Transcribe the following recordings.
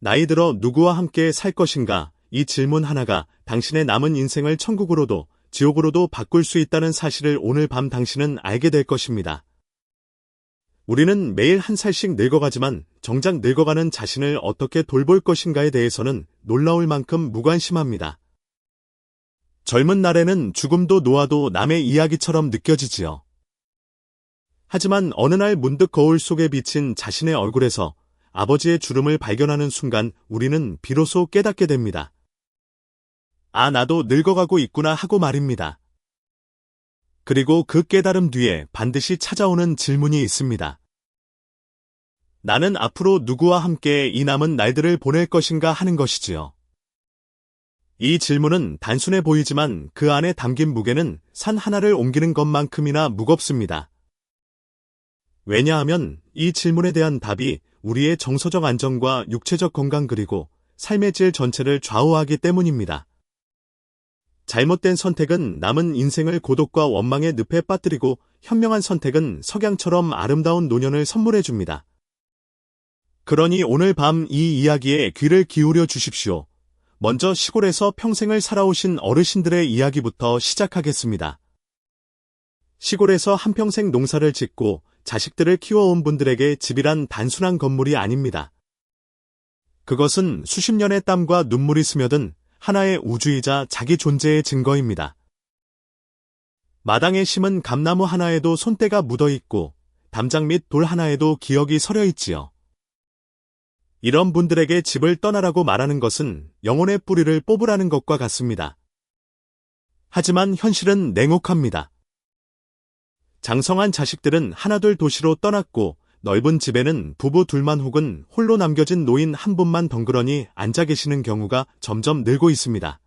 나이 들어 누구와 함께 살 것인가? 이 질문 하나가 당신의 남은 인생을 천국으로도 지옥으로도 바꿀 수 있다는 사실을 오늘 밤 당신은 알게 될 것입니다. 우리는 매일 한 살씩 늙어가지만 정작 늙어가는 자신을 어떻게 돌볼 것인가에 대해서는 놀라울 만큼 무관심합니다. 젊은 날에는 죽음도 노화도 남의 이야기처럼 느껴지지요. 하지만 어느 날 문득 거울 속에 비친 자신의 얼굴에서 아버지의 주름을 발견하는 순간 우리는 비로소 깨닫게 됩니다. 아, 나도 늙어가고 있구나 하고 말입니다. 그리고 그 깨달음 뒤에 반드시 찾아오는 질문이 있습니다. 나는 앞으로 누구와 함께 이 남은 날들을 보낼 것인가 하는 것이지요. 이 질문은 단순해 보이지만 그 안에 담긴 무게는 산 하나를 옮기는 것만큼이나 무겁습니다. 왜냐하면 이 질문에 대한 답이 우리의 정서적 안정과 육체적 건강 그리고 삶의 질 전체를 좌우하기 때문입니다. 잘못된 선택은 남은 인생을 고독과 원망의 늪에 빠뜨리고 현명한 선택은 석양처럼 아름다운 노년을 선물해줍니다. 그러니 오늘 밤 이 이야기에 귀를 기울여 주십시오. 먼저 시골에서 평생을 살아오신 어르신들의 이야기부터 시작하겠습니다. 시골에서 한평생 농사를 짓고 자식들을 키워온 분들에게 집이란 단순한 건물이 아닙니다. 그것은 수십 년의 땀과 눈물이 스며든 하나의 우주이자 자기 존재의 증거입니다. 마당에 심은 감나무 하나에도 손때가 묻어있고 담장 및 돌 하나에도 기억이 서려있지요. 이런 분들에게 집을 떠나라고 말하는 것은 영혼의 뿌리를 뽑으라는 것과 같습니다. 하지만 현실은 냉혹합니다. 장성한 자식들은 하나둘 도시로 떠났고 넓은 집에는 부부 둘만 혹은 홀로 남겨진 노인 한 분만 덩그러니 앉아 계시는 경우가 점점 늘고 있습니다.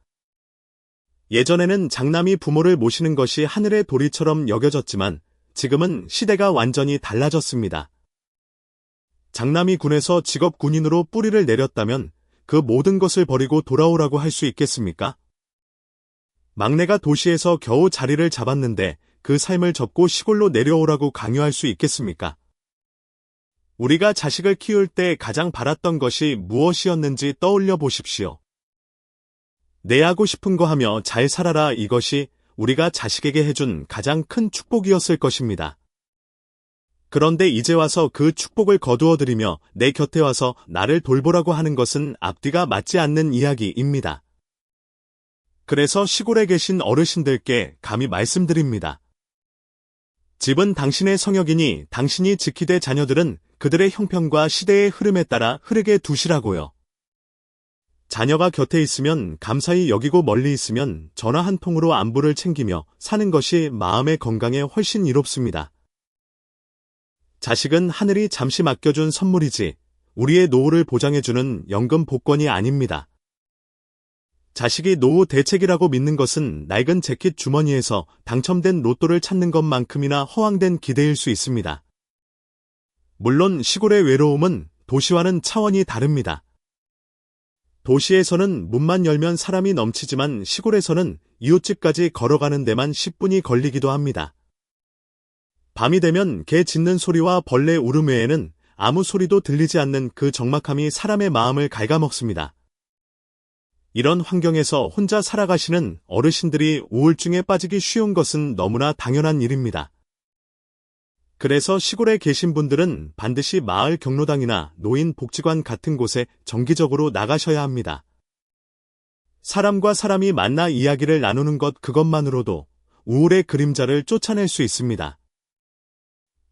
예전에는 장남이 부모를 모시는 것이 하늘의 도리처럼 여겨졌지만 지금은 시대가 완전히 달라졌습니다. 장남이 군에서 직업 군인으로 뿌리를 내렸다면 그 모든 것을 버리고 돌아오라고 할 수 있겠습니까? 막내가 도시에서 겨우 자리를 잡았는데 그 삶을 접고 시골로 내려오라고 강요할 수 있겠습니까? 우리가 자식을 키울 때 가장 바랐던 것이 무엇이었는지 떠올려 보십시오. 내 하고 싶은 거 하며 잘 살아라, 이것이 우리가 자식에게 해준 가장 큰 축복이었을 것입니다. 그런데 이제 와서 그 축복을 거두어들이며 내 곁에 와서 나를 돌보라고 하는 것은 앞뒤가 맞지 않는 이야기입니다. 그래서 시골에 계신 어르신들께 감히 말씀드립니다. 집은 당신의 성역이니 당신이 지키되 자녀들은 그들의 형편과 시대의 흐름에 따라 흐르게 두시라고요. 자녀가 곁에 있으면 감사히 여기고 멀리 있으면 전화 한 통으로 안부를 챙기며 사는 것이 마음의 건강에 훨씬 이롭습니다. 자식은 하늘이 잠시 맡겨준 선물이지 우리의 노후를 보장해주는 연금 복권이 아닙니다. 자식이 노후 대책이라고 믿는 것은 낡은 재킷 주머니에서 당첨된 로또를 찾는 것만큼이나 허황된 기대일 수 있습니다. 물론 시골의 외로움은 도시와는 차원이 다릅니다. 도시에서는 문만 열면 사람이 넘치지만 시골에서는 이웃집까지 걸어가는 데만 10분이 걸리기도 합니다. 밤이 되면 개 짖는 소리와 벌레 울음 외에는 아무 소리도 들리지 않는 그 적막함이 사람의 마음을 갉아먹습니다. 이런 환경에서 혼자 살아가시는 어르신들이 우울증에 빠지기 쉬운 것은 너무나 당연한 일입니다. 그래서 시골에 계신 분들은 반드시 마을 경로당이나 노인 복지관 같은 곳에 정기적으로 나가셔야 합니다. 사람과 사람이 만나 이야기를 나누는 것 그것만으로도 우울의 그림자를 쫓아낼 수 있습니다.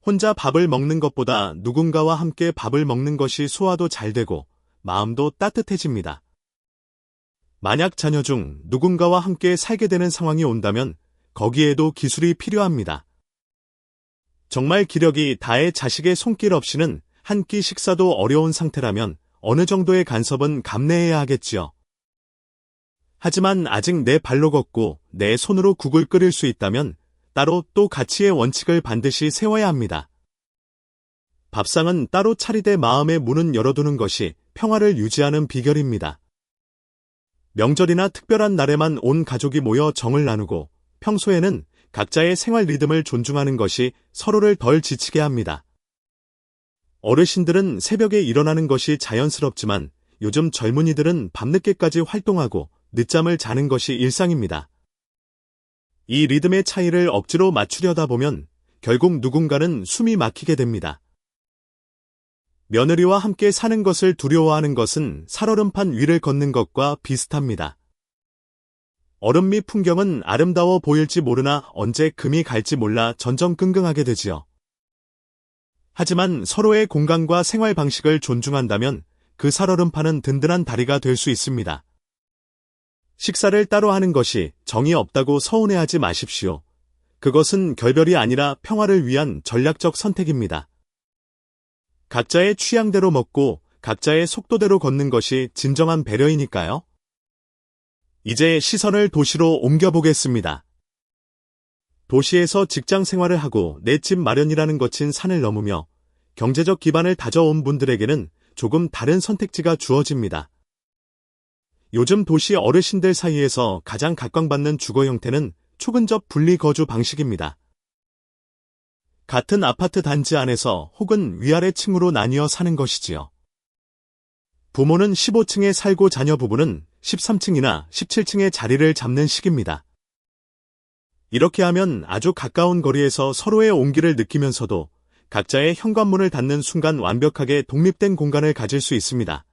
혼자 밥을 먹는 것보다 누군가와 함께 밥을 먹는 것이 소화도 잘 되고 마음도 따뜻해집니다. 만약 자녀 중 누군가와 함께 살게 되는 상황이 온다면 거기에도 기술이 필요합니다. 정말 기력이 다해 자식의 손길 없이는 한 끼 식사도 어려운 상태라면 어느 정도의 간섭은 감내해야 하겠지요. 하지만 아직 내 발로 걷고 내 손으로 국을 끓일 수 있다면 따로 또 가치의 원칙을 반드시 세워야 합니다. 밥상은 따로 차리되 마음의 문은 열어두는 것이 평화를 유지하는 비결입니다. 명절이나 특별한 날에만 온 가족이 모여 정을 나누고 평소에는 각자의 생활 리듬을 존중하는 것이 서로를 덜 지치게 합니다. 어르신들은 새벽에 일어나는 것이 자연스럽지만 요즘 젊은이들은 밤늦게까지 활동하고 늦잠을 자는 것이 일상입니다. 이 리듬의 차이를 억지로 맞추려다 보면 결국 누군가는 숨이 막히게 됩니다. 며느리와 함께 사는 것을 두려워하는 것은 살얼음판 위를 걷는 것과 비슷합니다. 얼음 밑 풍경은 아름다워 보일지 모르나 언제 금이 갈지 몰라 전전긍긍하게 되지요. 하지만 서로의 공간과 생활 방식을 존중한다면 그 살얼음판은 든든한 다리가 될 수 있습니다. 식사를 따로 하는 것이 정이 없다고 서운해하지 마십시오. 그것은 결별이 아니라 평화를 위한 전략적 선택입니다. 각자의 취향대로 먹고 각자의 속도대로 걷는 것이 진정한 배려이니까요. 이제 시선을 도시로 옮겨보겠습니다. 도시에서 직장 생활을 하고 내 집 마련이라는 거친 산을 넘으며 경제적 기반을 다져온 분들에게는 조금 다른 선택지가 주어집니다. 요즘 도시 어르신들 사이에서 가장 각광받는 주거 형태는 초근접 분리거주 방식입니다. 같은 아파트 단지 안에서 혹은 위아래 층으로 나뉘어 사는 것이지요. 부모는 15층에 살고 자녀 부부는 13층이나 17층에 자리를 잡는 식입니다. 이렇게 하면 아주 가까운 거리에서 서로의 온기를 느끼면서도 각자의 현관문을 닫는 순간 완벽하게 독립된 공간을 가질 수 있습니다.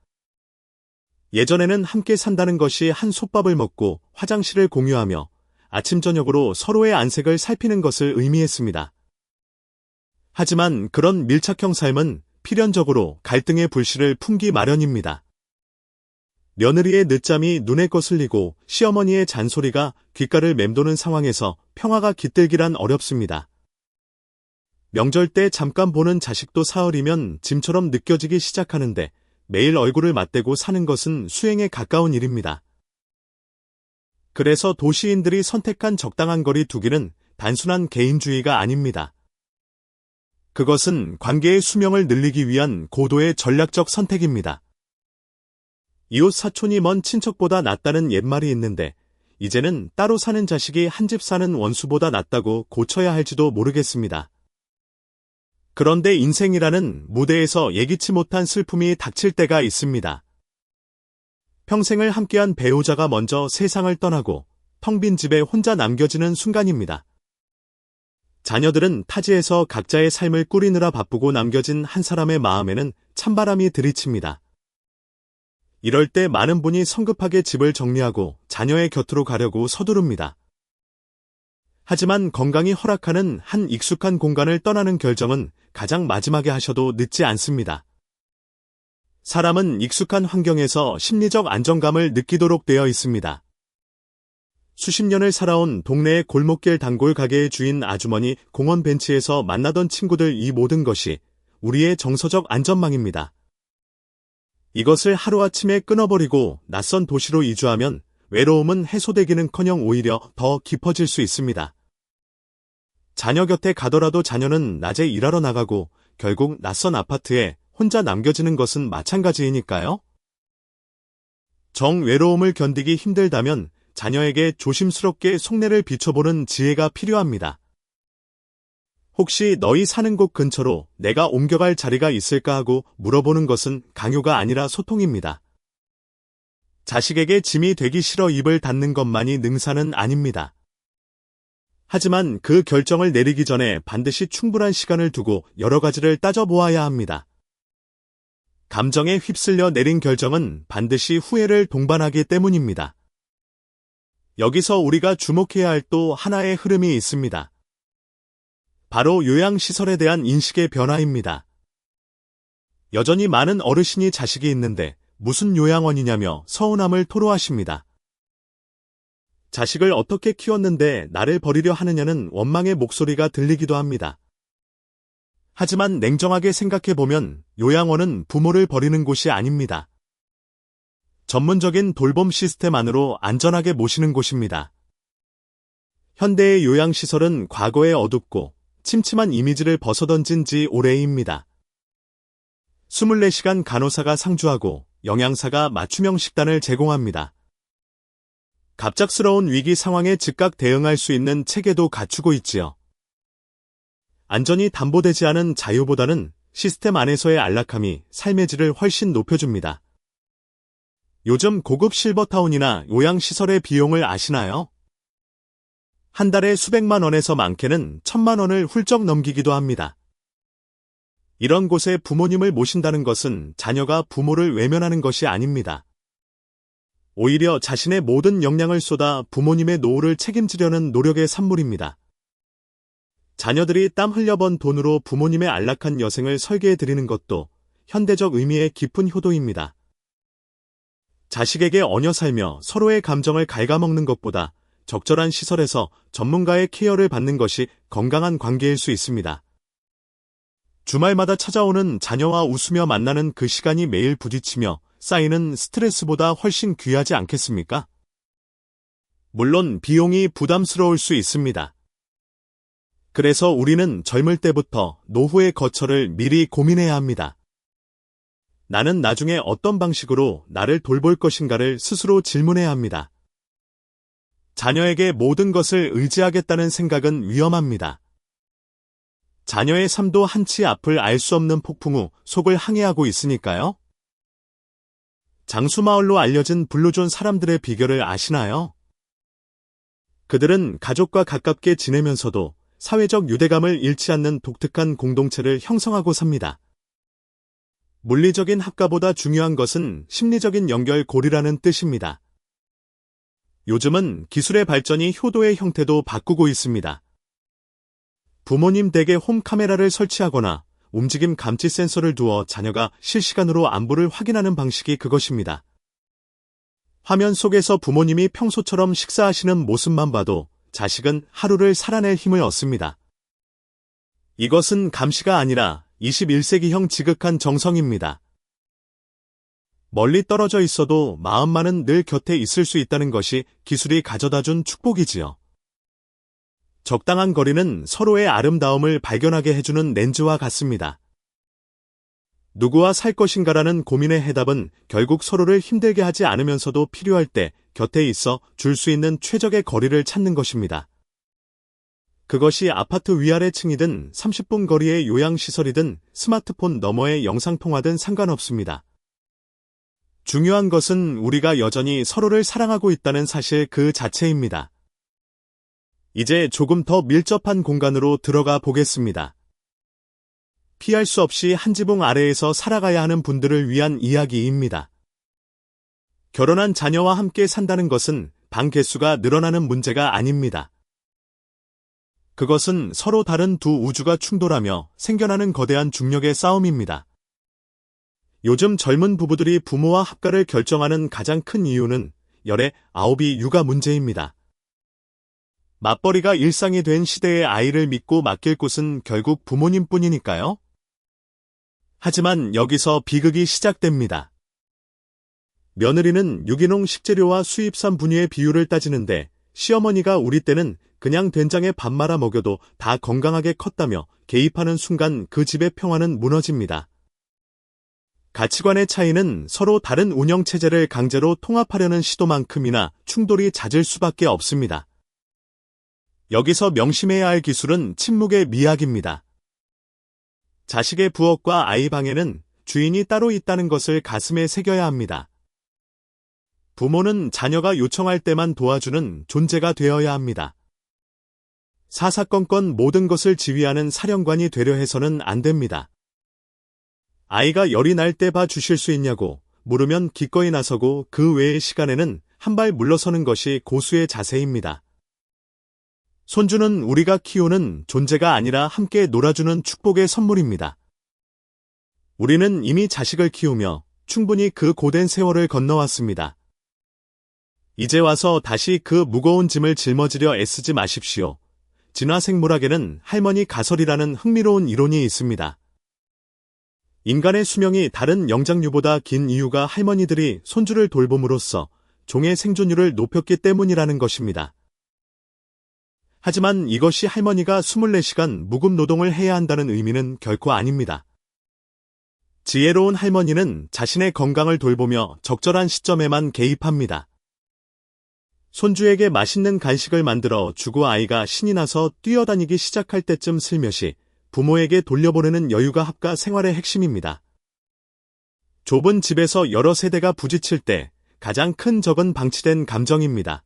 예전에는 함께 산다는 것이 한 솥밥을 먹고 화장실을 공유하며 아침 저녁으로 서로의 안색을 살피는 것을 의미했습니다. 하지만 그런 밀착형 삶은 필연적으로 갈등의 불씨를 품기 마련입니다. 며느리의 늦잠이 눈에 거슬리고 시어머니의 잔소리가 귓가를 맴도는 상황에서 평화가 깃들기란 어렵습니다. 명절 때 잠깐 보는 자식도 사흘이면 짐처럼 느껴지기 시작하는데 매일 얼굴을 맞대고 사는 것은 수행에 가까운 일입니다. 그래서 도시인들이 선택한 적당한 거리 두기는 단순한 개인주의가 아닙니다. 그것은 관계의 수명을 늘리기 위한 고도의 전략적 선택입니다. 이웃 사촌이 먼 친척보다 낫다는 옛말이 있는데 이제는 따로 사는 자식이 한 집 사는 원수보다 낫다고 고쳐야 할지도 모르겠습니다. 그런데 인생이라는 무대에서 예기치 못한 슬픔이 닥칠 때가 있습니다. 평생을 함께한 배우자가 먼저 세상을 떠나고 텅 빈 집에 혼자 남겨지는 순간입니다. 자녀들은 타지에서 각자의 삶을 꾸리느라 바쁘고 남겨진 한 사람의 마음에는 찬바람이 들이칩니다. 이럴 때 많은 분이 성급하게 집을 정리하고 자녀의 곁으로 가려고 서두릅니다. 하지만 건강이 허락하는 한 익숙한 공간을 떠나는 결정은 가장 마지막에 하셔도 늦지 않습니다. 사람은 익숙한 환경에서 심리적 안정감을 느끼도록 되어 있습니다. 수십 년을 살아온 동네의 골목길 단골 가게의 주인 아주머니, 공원 벤치에서 만나던 친구들, 이 모든 것이 우리의 정서적 안전망입니다. 이것을 하루아침에 끊어버리고 낯선 도시로 이주하면 외로움은 해소되기는커녕 오히려 더 깊어질 수 있습니다. 자녀 곁에 가더라도 자녀는 낮에 일하러 나가고 결국 낯선 아파트에 혼자 남겨지는 것은 마찬가지이니까요. 정외로움을 견디기 힘들다면 자녀에게 조심스럽게 속내를 비춰보는 지혜가 필요합니다. 혹시 너희 사는 곳 근처로 내가 옮겨갈 자리가 있을까 하고 물어보는 것은 강요가 아니라 소통입니다. 자식에게 짐이 되기 싫어 입을 닫는 것만이 능사는 아닙니다. 하지만 그 결정을 내리기 전에 반드시 충분한 시간을 두고 여러 가지를 따져보아야 합니다. 감정에 휩쓸려 내린 결정은 반드시 후회를 동반하기 때문입니다. 여기서 우리가 주목해야 할 또 하나의 흐름이 있습니다. 바로 요양시설에 대한 인식의 변화입니다. 여전히 많은 어르신이 자식이 있는데 무슨 요양원이냐며 서운함을 토로하십니다. 자식을 어떻게 키웠는데 나를 버리려 하느냐는 원망의 목소리가 들리기도 합니다. 하지만 냉정하게 생각해보면 요양원은 부모를 버리는 곳이 아닙니다. 전문적인 돌봄 시스템 안으로 안전하게 모시는 곳입니다. 현대의 요양시설은 과거의 어둡고 침침한 이미지를 벗어던진 지 오래입니다. 24시간 간호사가 상주하고 영양사가 맞춤형 식단을 제공합니다. 갑작스러운 위기 상황에 즉각 대응할 수 있는 체계도 갖추고 있지요. 안전이 담보되지 않은 자유보다는 시스템 안에서의 안락함이 삶의 질을 훨씬 높여줍니다. 요즘 고급 실버타운이나 요양시설의 비용을 아시나요? 한 달에 수백만 원에서 많게는 1,000만 원을 훌쩍 넘기기도 합니다. 이런 곳에 부모님을 모신다는 것은 자녀가 부모를 외면하는 것이 아닙니다. 오히려 자신의 모든 역량을 쏟아 부모님의 노후를 책임지려는 노력의 산물입니다. 자녀들이 땀 흘려 번 돈으로 부모님의 안락한 여생을 설계해드리는 것도 현대적 의미의 깊은 효도입니다. 자식에게 얹어 살며 서로의 감정을 갉아먹는 것보다 적절한 시설에서 전문가의 케어를 받는 것이 건강한 관계일 수 있습니다. 주말마다 찾아오는 자녀와 웃으며 만나는 그 시간이 매일 부딪히며 쌓이는 스트레스보다 훨씬 귀하지 않겠습니까? 물론 비용이 부담스러울 수 있습니다. 그래서 우리는 젊을 때부터 노후의 거처를 미리 고민해야 합니다. 나는 나중에 어떤 방식으로 나를 돌볼 것인가를 스스로 질문해야 합니다. 자녀에게 모든 것을 의지하겠다는 생각은 위험합니다. 자녀의 삶도 한치 앞을 알 수 없는 폭풍 후 속을 항해하고 있으니까요. 장수마을로 알려진 블루존 사람들의 비결을 아시나요? 그들은 가족과 가깝게 지내면서도 사회적 유대감을 잃지 않는 독특한 공동체를 형성하고 삽니다. 물리적인 합가보다 중요한 것은 심리적인 연결고리라는 뜻입니다. 요즘은 기술의 발전이 효도의 형태도 바꾸고 있습니다. 부모님 댁에 홈카메라를 설치하거나 움직임 감지 센서를 두어 자녀가 실시간으로 안부를 확인하는 방식이 그것입니다. 화면 속에서 부모님이 평소처럼 식사하시는 모습만 봐도 자식은 하루를 살아낼 힘을 얻습니다. 이것은 감시가 아니라 21세기형 지극한 정성입니다. 멀리 떨어져 있어도 마음만은 늘 곁에 있을 수 있다는 것이 기술이 가져다준 축복이지요. 적당한 거리는 서로의 아름다움을 발견하게 해주는 렌즈와 같습니다. 누구와 살 것인가라는 고민의 해답은 결국 서로를 힘들게 하지 않으면서도 필요할 때 곁에 있어 줄 수 있는 최적의 거리를 찾는 것입니다. 그것이 아파트 위아래 층이든 30분 거리의 요양시설이든 스마트폰 너머의 영상통화든 상관없습니다. 중요한 것은 우리가 여전히 서로를 사랑하고 있다는 사실 그 자체입니다. 이제 조금 더 밀접한 공간으로 들어가 보겠습니다. 피할 수 없이 한 지붕 아래에서 살아가야 하는 분들을 위한 이야기입니다. 결혼한 자녀와 함께 산다는 것은 방 개수가 늘어나는 문제가 아닙니다. 그것은 서로 다른 두 우주가 충돌하며 생겨나는 거대한 중력의 싸움입니다. 요즘 젊은 부부들이 부모와 합가를 결정하는 가장 큰 이유는 열의 9이 육아 문제입니다. 맞벌이가 일상이 된 시대의 아이를 믿고 맡길 곳은 결국 부모님뿐이니까요. 하지만 여기서 비극이 시작됩니다. 며느리는 유기농 식재료와 수입산 분유의 비율을 따지는데 시어머니가 우리 때는 그냥 된장에 밥 말아 먹여도 다 건강하게 컸다며 개입하는 순간 그 집의 평화는 무너집니다. 가치관의 차이는 서로 다른 운영체제를 강제로 통합하려는 시도만큼이나 충돌이 잦을 수밖에 없습니다. 여기서 명심해야 할 기술은 침묵의 미학입니다. 자식의 부엌과 아이 방에는 주인이 따로 있다는 것을 가슴에 새겨야 합니다. 부모는 자녀가 요청할 때만 도와주는 존재가 되어야 합니다. 사사건건 모든 것을 지휘하는 사령관이 되려 해서는 안 됩니다. 아이가 열이 날 때 봐주실 수 있냐고 물으면 기꺼이 나서고 그 외의 시간에는 한 발 물러서는 것이 고수의 자세입니다. 손주는 우리가 키우는 존재가 아니라 함께 놀아주는 축복의 선물입니다. 우리는 이미 자식을 키우며 충분히 그 고된 세월을 건너왔습니다. 이제 와서 다시 그 무거운 짐을 짊어지려 애쓰지 마십시오. 진화생물학에는 할머니 가설이라는 흥미로운 이론이 있습니다. 인간의 수명이 다른 영장류보다 긴 이유가 할머니들이 손주를 돌봄으로써 종의 생존율을 높였기 때문이라는 것입니다. 하지만 이것이 할머니가 24시간 무급 노동을 해야 한다는 의미는 결코 아닙니다. 지혜로운 할머니는 자신의 건강을 돌보며 적절한 시점에만 개입합니다. 손주에게 맛있는 간식을 만들어 주고 아이가 신이 나서 뛰어다니기 시작할 때쯤 슬며시 부모에게 돌려보내는 여유가 합가 생활의 핵심입니다. 좁은 집에서 여러 세대가 부딪힐 때 가장 큰 적은 방치된 감정입니다.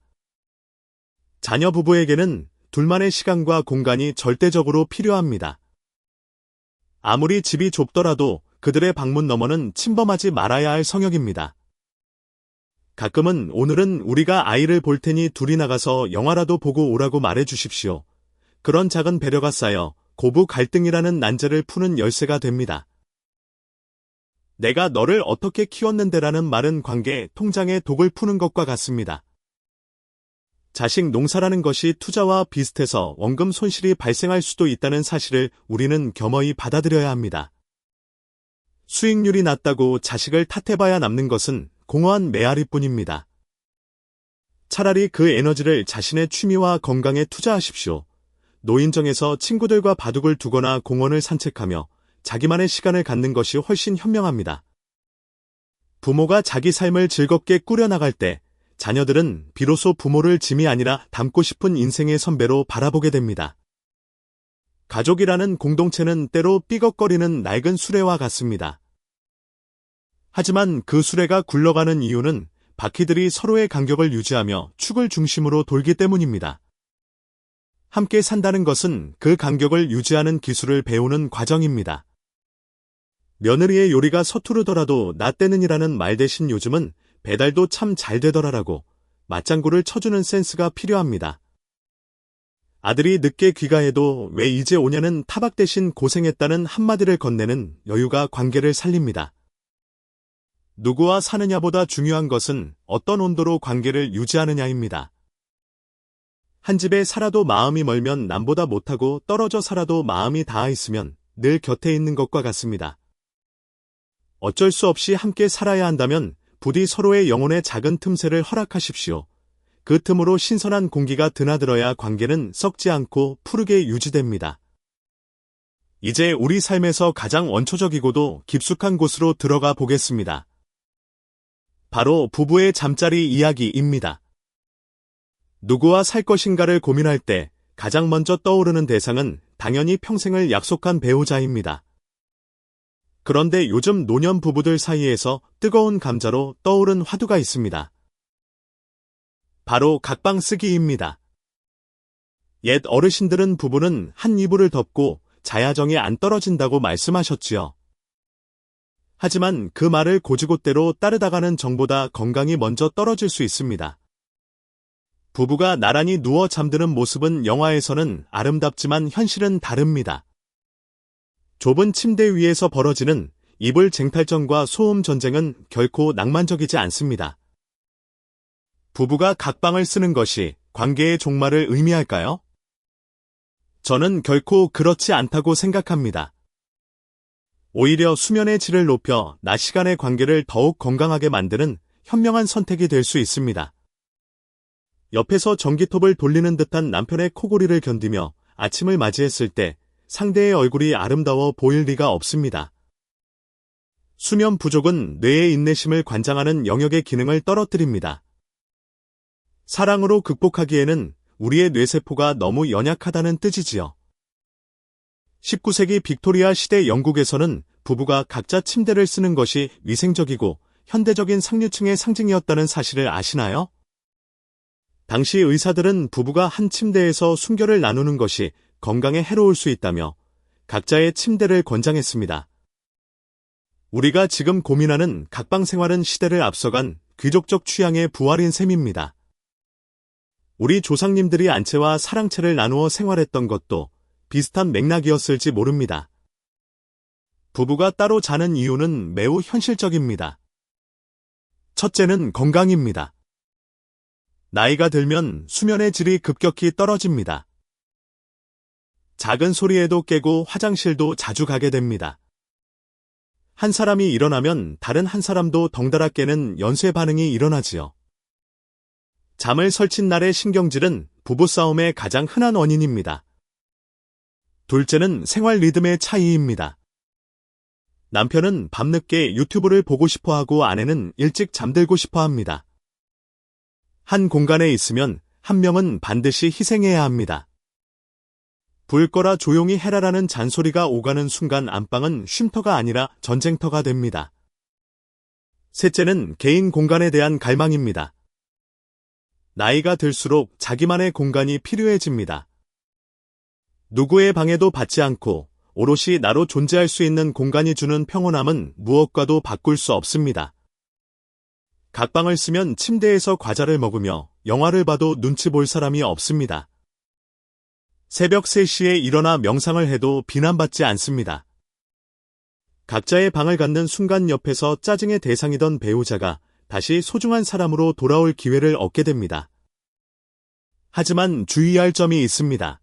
자녀 부부에게는 둘만의 시간과 공간이 절대적으로 필요합니다. 아무리 집이 좁더라도 그들의 방문 너머는 침범하지 말아야 할 성역입니다. 가끔은 오늘은 우리가 아이를 볼 테니 둘이 나가서 영화라도 보고 오라고 말해 주십시오. 그런 작은 배려가 쌓여 고부 갈등이라는 난제를 푸는 열쇠가 됩니다. 내가 너를 어떻게 키웠는데라는 말은 관계 통장의 독을 푸는 것과 같습니다. 자식 농사라는 것이 투자와 비슷해서 원금 손실이 발생할 수도 있다는 사실을 우리는 겸허히 받아들여야 합니다. 수익률이 낮다고 자식을 탓해봐야 남는 것은 공허한 메아리뿐입니다. 차라리 그 에너지를 자신의 취미와 건강에 투자하십시오. 노인정에서 친구들과 바둑을 두거나 공원을 산책하며 자기만의 시간을 갖는 것이 훨씬 현명합니다. 부모가 자기 삶을 즐겁게 꾸려나갈 때 자녀들은 비로소 부모를 짐이 아니라 닮고 싶은 인생의 선배로 바라보게 됩니다. 가족이라는 공동체는 때로 삐걱거리는 낡은 수레와 같습니다. 하지만 그 수레가 굴러가는 이유는 바퀴들이 서로의 간격을 유지하며 축을 중심으로 돌기 때문입니다. 함께 산다는 것은 그 간격을 유지하는 기술을 배우는 과정입니다. 며느리의 요리가 서투르더라도 나 때는이라는 말 대신 요즘은 배달도 참 잘 되더라라고 맞장구를 쳐주는 센스가 필요합니다. 아들이 늦게 귀가해도 왜 이제 오냐는 타박 대신 고생했다는 한마디를 건네는 여유가 관계를 살립니다. 누구와 사느냐보다 중요한 것은 어떤 온도로 관계를 유지하느냐입니다. 한 집에 살아도 마음이 멀면 남보다 못하고 떨어져 살아도 마음이 닿아 있으면 늘 곁에 있는 것과 같습니다. 어쩔 수 없이 함께 살아야 한다면 부디 서로의 영혼의 작은 틈새를 허락하십시오. 그 틈으로 신선한 공기가 드나들어야 관계는 썩지 않고 푸르게 유지됩니다. 이제 우리 삶에서 가장 원초적이고도 깊숙한 곳으로 들어가 보겠습니다. 바로 부부의 잠자리 이야기입니다. 누구와 살 것인가를 고민할 때 가장 먼저 떠오르는 대상은 당연히 평생을 약속한 배우자입니다. 그런데 요즘 노년 부부들 사이에서 뜨거운 감자로 떠오른 화두가 있습니다. 바로 각방 쓰기입니다. 옛 어르신들은 부부는 한 이불을 덮고 자야정이 안 떨어진다고 말씀하셨지요. 하지만 그 말을 고지고대로 따르다가는 정보다 건강이 먼저 떨어질 수 있습니다. 부부가 나란히 누워 잠드는 모습은 영화에서는 아름답지만 현실은 다릅니다. 좁은 침대 위에서 벌어지는 이불 쟁탈전과 소음 전쟁은 결코 낭만적이지 않습니다. 부부가 각방을 쓰는 것이 관계의 종말을 의미할까요? 저는 결코 그렇지 않다고 생각합니다. 오히려 수면의 질을 높여 낮 시간의 관계를 더욱 건강하게 만드는 현명한 선택이 될 수 있습니다. 옆에서 전기톱을 돌리는 듯한 남편의 코골이를 견디며 아침을 맞이했을 때 상대의 얼굴이 아름다워 보일 리가 없습니다. 수면 부족은 뇌의 인내심을 관장하는 영역의 기능을 떨어뜨립니다. 사랑으로 극복하기에는 우리의 뇌세포가 너무 연약하다는 뜻이지요. 19세기 빅토리아 시대 영국에서는 부부가 각자 침대를 쓰는 것이 위생적이고 현대적인 상류층의 상징이었다는 사실을 아시나요? 당시 의사들은 부부가 한 침대에서 순결을 나누는 것이 건강에 해로울 수 있다며 각자의 침대를 권장했습니다. 우리가 지금 고민하는 각방 생활은 시대를 앞서간 귀족적 취향의 부활인 셈입니다. 우리 조상님들이 안채와 사랑채를 나누어 생활했던 것도 비슷한 맥락이었을지 모릅니다. 부부가 따로 자는 이유는 매우 현실적입니다. 첫째는 건강입니다. 나이가 들면 수면의 질이 급격히 떨어집니다. 작은 소리에도 깨고 화장실도 자주 가게 됩니다. 한 사람이 일어나면 다른 한 사람도 덩달아 깨는 연쇄 반응이 일어나지요. 잠을 설친 날의 신경질은 부부싸움의 가장 흔한 원인입니다. 둘째는 생활 리듬의 차이입니다. 남편은 밤늦게 유튜브를 보고 싶어하고 아내는 일찍 잠들고 싶어합니다. 한 공간에 있으면 한 명은 반드시 희생해야 합니다. 불 꺼라 조용히 해라라는 잔소리가 오가는 순간 안방은 쉼터가 아니라 전쟁터가 됩니다. 셋째는 개인 공간에 대한 갈망입니다. 나이가 들수록 자기만의 공간이 필요해집니다. 누구의 방해도 받지 않고 오롯이 나로 존재할 수 있는 공간이 주는 평온함은 무엇과도 바꿀 수 없습니다. 각방을 쓰면 침대에서 과자를 먹으며 영화를 봐도 눈치 볼 사람이 없습니다. 새벽 3시에 일어나 명상을 해도 비난받지 않습니다. 각자의 방을 갖는 순간 옆에서 짜증의 대상이던 배우자가 다시 소중한 사람으로 돌아올 기회를 얻게 됩니다. 하지만 주의할 점이 있습니다.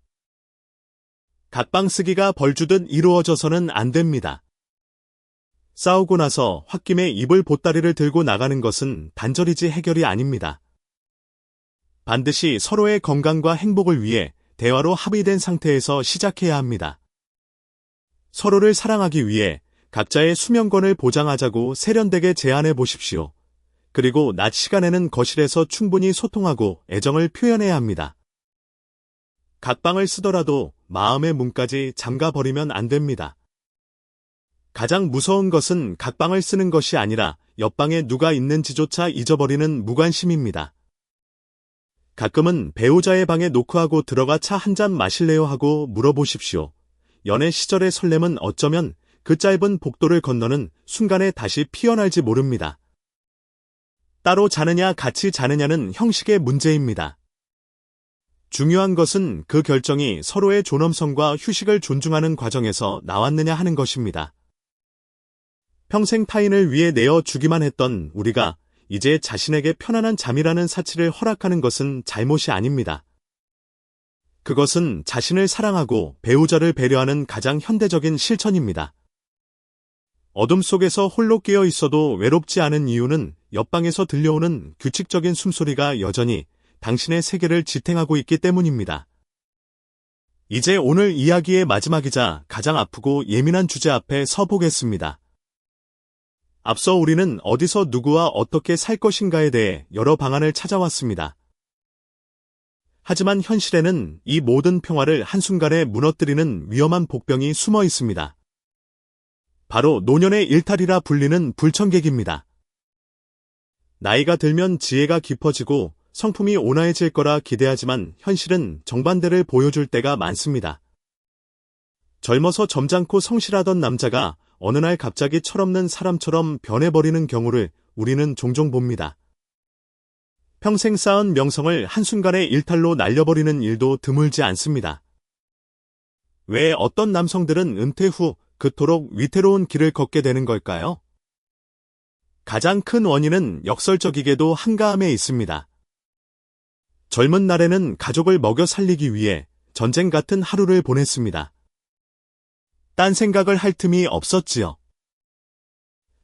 각방 쓰기가 벌주듯 이루어져서는 안 됩니다. 싸우고 나서 홧김에 이불 보따리를 들고 나가는 것은 단절이지 해결이 아닙니다. 반드시 서로의 건강과 행복을 위해 대화로 합의된 상태에서 시작해야 합니다. 서로를 사랑하기 위해 각자의 수면권을 보장하자고 세련되게 제안해 보십시오. 그리고 낮 시간에는 거실에서 충분히 소통하고 애정을 표현해야 합니다. 각방을 쓰더라도 마음의 문까지 잠가버리면 안 됩니다. 가장 무서운 것은 각방을 쓰는 것이 아니라 옆방에 누가 있는지조차 잊어버리는 무관심입니다. 가끔은 배우자의 방에 노크하고 들어가 차 한 잔 마실래요 하고 물어보십시오. 연애 시절의 설렘은 어쩌면 그 짧은 복도를 건너는 순간에 다시 피어날지 모릅니다. 따로 자느냐 같이 자느냐는 형식의 문제입니다. 중요한 것은 그 결정이 서로의 존엄성과 휴식을 존중하는 과정에서 나왔느냐 하는 것입니다. 평생 타인을 위해 내어주기만 했던 우리가 이제 자신에게 편안한 잠이라는 사치를 허락하는 것은 잘못이 아닙니다. 그것은 자신을 사랑하고 배우자를 배려하는 가장 현대적인 실천입니다. 어둠 속에서 홀로 깨어 있어도 외롭지 않은 이유는 옆방에서 들려오는 규칙적인 숨소리가 여전히 당신의 세계를 지탱하고 있기 때문입니다. 이제 오늘 이야기의 마지막이자 가장 아프고 예민한 주제 앞에 서 보겠습니다. 앞서 우리는 어디서 누구와 어떻게 살 것인가에 대해 여러 방안을 찾아왔습니다. 하지만 현실에는 이 모든 평화를 한순간에 무너뜨리는 위험한 복병이 숨어 있습니다. 바로 노년의 일탈이라 불리는 불청객입니다. 나이가 들면 지혜가 깊어지고 성품이 온화해질 거라 기대하지만 현실은 정반대를 보여줄 때가 많습니다. 젊어서 점잖고 성실하던 남자가 어느 날 갑자기 철없는 사람처럼 변해버리는 경우를 우리는 종종 봅니다. 평생 쌓은 명성을 한순간에 일탈로 날려버리는 일도 드물지 않습니다. 왜 어떤 남성들은 은퇴 후 그토록 위태로운 길을 걷게 되는 걸까요? 가장 큰 원인은 역설적이게도 한가함에 있습니다. 젊은 날에는 가족을 먹여 살리기 위해 전쟁 같은 하루를 보냈습니다. 딴 생각을 할 틈이 없었지요.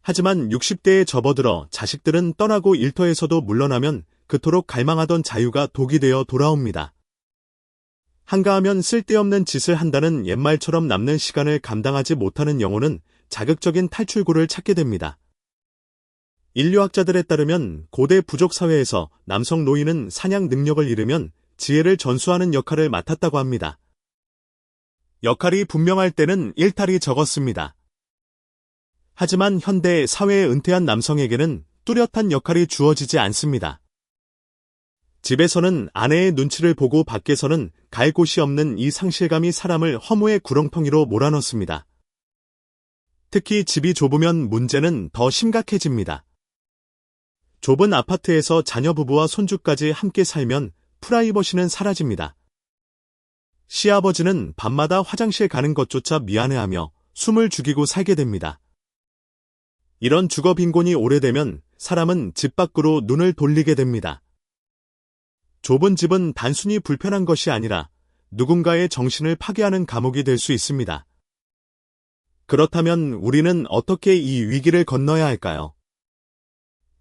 하지만 60대에 접어들어 자식들은 떠나고 일터에서도 물러나면 그토록 갈망하던 자유가 독이 되어 돌아옵니다. 한가하면 쓸데없는 짓을 한다는 옛말처럼 남는 시간을 감당하지 못하는 영혼은 자극적인 탈출구를 찾게 됩니다. 인류학자들에 따르면 고대 부족 사회에서 남성 노인은 사냥 능력을 잃으면 지혜를 전수하는 역할을 맡았다고 합니다. 역할이 분명할 때는 일탈이 적었습니다. 하지만 현대 사회에 은퇴한 남성에게는 뚜렷한 역할이 주어지지 않습니다. 집에서는 아내의 눈치를 보고 밖에서는 갈 곳이 없는 이 상실감이 사람을 허무의 구렁텅이로 몰아넣습니다. 특히 집이 좁으면 문제는 더 심각해집니다. 좁은 아파트에서 자녀 부부와 손주까지 함께 살면 프라이버시는 사라집니다. 시아버지는 밤마다 화장실 가는 것조차 미안해하며 숨을 죽이고 살게 됩니다. 이런 주거 빈곤이 오래되면 사람은 집 밖으로 눈을 돌리게 됩니다. 좁은 집은 단순히 불편한 것이 아니라 누군가의 정신을 파괴하는 감옥이 될 수 있습니다. 그렇다면 우리는 어떻게 이 위기를 건너야 할까요?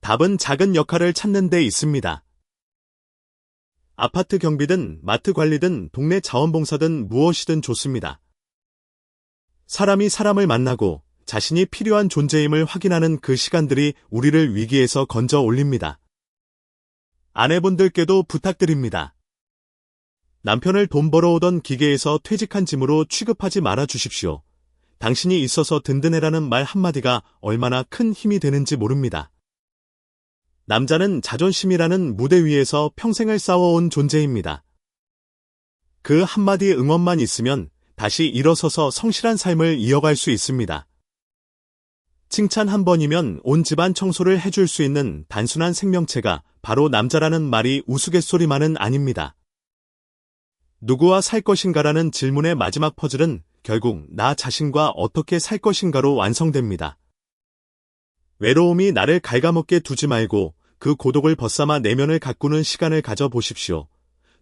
답은 작은 역할을 찾는 데 있습니다. 아파트 경비든 마트 관리든 동네 자원봉사든 무엇이든 좋습니다. 사람이 사람을 만나고 자신이 필요한 존재임을 확인하는 그 시간들이 우리를 위기에서 건져 올립니다. 아내분들께도 부탁드립니다. 남편을 돈 벌어오던 기계에서 퇴직한 짐으로 취급하지 말아 주십시오. 당신이 있어서 든든해라는 말 한마디가 얼마나 큰 힘이 되는지 모릅니다. 남자는 자존심이라는 무대 위에서 평생을 싸워온 존재입니다. 그 한마디 응원만 있으면 다시 일어서서 성실한 삶을 이어갈 수 있습니다. 칭찬 한 번이면 온 집안 청소를 해줄 수 있는 단순한 생명체가 바로 남자라는 말이 우스갯소리만은 아닙니다. 누구와 살 것인가라는 질문의 마지막 퍼즐은 결국 나 자신과 어떻게 살 것인가로 완성됩니다. 외로움이 나를 갉아먹게 두지 말고 그 고독을 벗삼아 내면을 가꾸는 시간을 가져보십시오.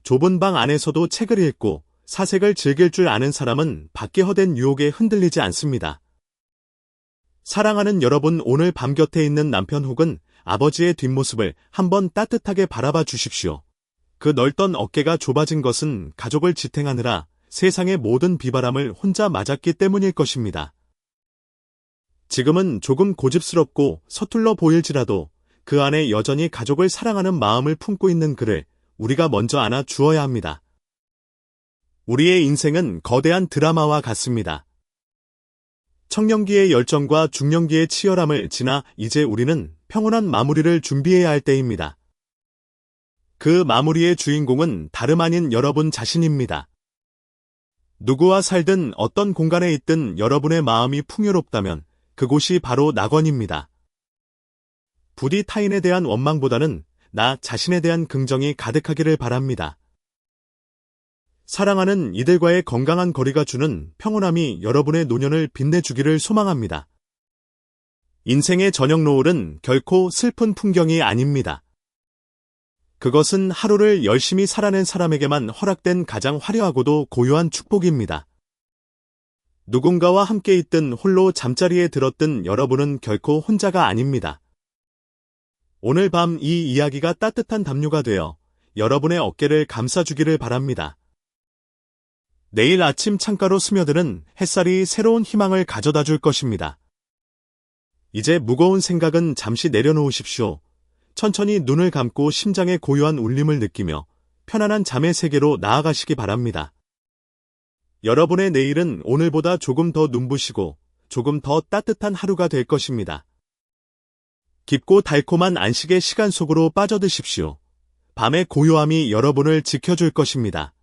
좁은 방 안에서도 책을 읽고 사색을 즐길 줄 아는 사람은 밖의 헛된 유혹에 흔들리지 않습니다. 사랑하는 여러분, 오늘 밤 곁에 있는 남편 혹은 아버지의 뒷모습을 한번 따뜻하게 바라봐 주십시오. 그 넓던 어깨가 좁아진 것은 가족을 지탱하느라 세상의 모든 비바람을 혼자 맞았기 때문일 것입니다. 지금은 조금 고집스럽고 서툴러 보일지라도 그 안에 여전히 가족을 사랑하는 마음을 품고 있는 그를 우리가 먼저 안아 주어야 합니다. 우리의 인생은 거대한 드라마와 같습니다. 청년기의 열정과 중년기의 치열함을 지나 이제 우리는 평온한 마무리를 준비해야 할 때입니다. 그 마무리의 주인공은 다름 아닌 여러분 자신입니다. 누구와 살든 어떤 공간에 있든 여러분의 마음이 풍요롭다면 그곳이 바로 낙원입니다. 부디 타인에 대한 원망보다는 나 자신에 대한 긍정이 가득하기를 바랍니다. 사랑하는 이들과의 건강한 거리가 주는 평온함이 여러분의 노년을 빛내주기를 소망합니다. 인생의 저녁 노을은 결코 슬픈 풍경이 아닙니다. 그것은 하루를 열심히 살아낸 사람에게만 허락된 가장 화려하고도 고요한 축복입니다. 누군가와 함께 있든 홀로 잠자리에 들었든 여러분은 결코 혼자가 아닙니다. 오늘 밤 이 이야기가 따뜻한 담요가 되어 여러분의 어깨를 감싸주기를 바랍니다. 내일 아침 창가로 스며드는 햇살이 새로운 희망을 가져다 줄 것입니다. 이제 무거운 생각은 잠시 내려놓으십시오. 천천히 눈을 감고 심장의 고요한 울림을 느끼며 편안한 잠의 세계로 나아가시기 바랍니다. 여러분의 내일은 오늘보다 조금 더 눈부시고 조금 더 따뜻한 하루가 될 것입니다. 깊고 달콤한 안식의 시간 속으로 빠져드십시오. 밤의 고요함이 여러분을 지켜줄 것입니다.